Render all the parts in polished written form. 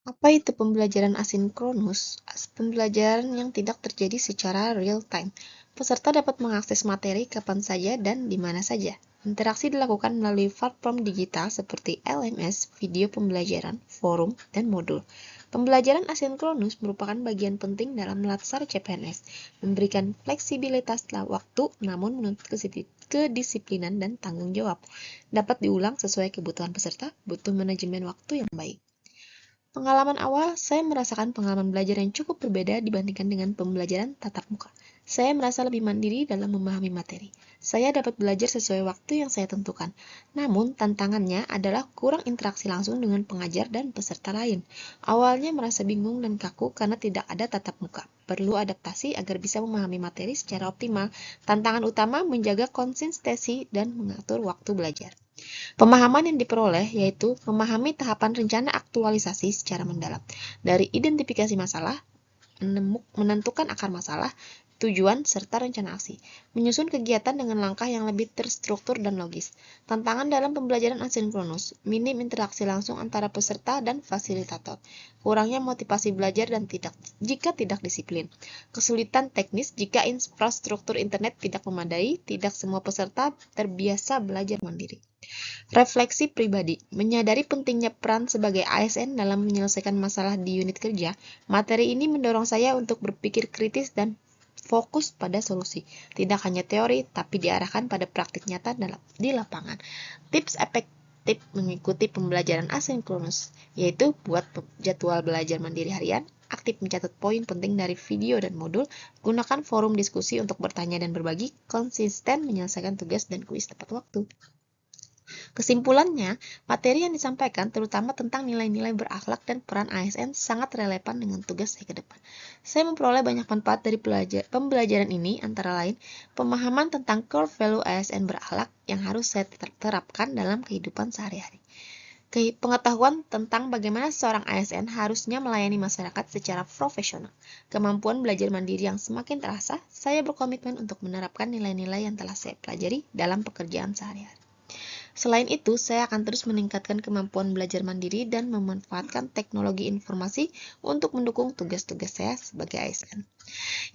Apa itu pembelajaran asinkronus? Pembelajaran yang tidak terjadi secara real time. Peserta dapat mengakses materi kapan saja dan di mana saja. Interaksi dilakukan melalui platform digital seperti LMS, video pembelajaran, forum, dan modul. Pembelajaran asinkronus merupakan bagian penting dalam latsar CPNS, memberikan fleksibilitas waktu namun menuntut kedisiplinan dan tanggung jawab. Dapat diulang sesuai kebutuhan peserta, butuh manajemen waktu yang baik. Pengalaman awal, saya merasakan pengalaman belajar yang cukup berbeda dibandingkan dengan pembelajaran tatap muka. Saya merasa lebih mandiri dalam memahami materi. Saya dapat belajar sesuai waktu yang saya tentukan. Namun, tantangannya adalah kurang interaksi langsung dengan pengajar dan peserta lain. Awalnya merasa bingung dan kaku karena tidak ada tatap muka. Perlu adaptasi agar bisa memahami materi secara optimal. Tantangan utama menjaga konsistensi dan mengatur waktu belajar. Pemahaman yang diperoleh yaitu memahami tahapan rencana aktualisasi secara mendalam, dari identifikasi masalah, menentukan akar masalah, tujuan, serta rencana aksi. Menyusun kegiatan dengan langkah yang lebih terstruktur dan logis. Tantangan dalam pembelajaran asinkronus, minim interaksi langsung antara peserta dan fasilitator. Kurangnya motivasi belajar dan jika tidak disiplin. Kesulitan teknis jika infrastruktur internet tidak memadai, tidak semua peserta terbiasa belajar mandiri. Refleksi pribadi, menyadari pentingnya peran sebagai ASN dalam menyelesaikan masalah di unit kerja, materi ini mendorong saya untuk berpikir kritis dan fokus pada solusi, tidak hanya teori, tapi diarahkan pada praktik nyata di lapangan. Tips efektif mengikuti pembelajaran asinkronus, yaitu buat jadwal belajar mandiri harian, aktif mencatat poin penting dari video dan modul, gunakan forum diskusi untuk bertanya dan berbagi, konsisten menyelesaikan tugas dan kuis tepat waktu. Kesimpulannya, materi yang disampaikan terutama tentang nilai-nilai berakhlak dan peran ASN sangat relevan dengan tugas saya ke depan. Saya memperoleh banyak manfaat dari pembelajaran ini, antara lain pemahaman tentang core value ASN berakhlak yang harus saya terapkan dalam kehidupan sehari-hari. Pengetahuan tentang bagaimana seorang ASN harusnya melayani masyarakat secara profesional. Kemampuan belajar mandiri yang semakin terasa, saya berkomitmen untuk menerapkan nilai-nilai yang telah saya pelajari dalam pekerjaan sehari-hari. Selain itu, saya akan terus meningkatkan kemampuan belajar mandiri dan memanfaatkan teknologi informasi untuk mendukung tugas-tugas saya sebagai ASN.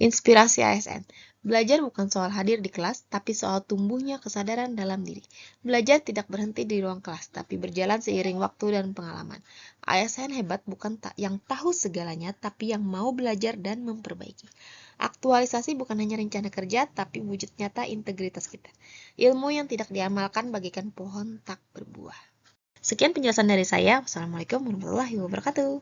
Inspirasi ASN. Belajar bukan soal hadir di kelas, tapi soal tumbuhnya kesadaran dalam diri. Belajar tidak berhenti di ruang kelas, tapi berjalan seiring waktu dan pengalaman. ASN hebat bukan yang tahu segalanya, tapi yang mau belajar dan memperbaiki. Aktualisasi bukan hanya rencana kerja, tapi wujud nyata integritas kita. Ilmu yang tidak diamalkan bagaikan pohon tak berbuah. Sekian penjelasan dari saya. Wassalamualaikum warahmatullahi wabarakatuh.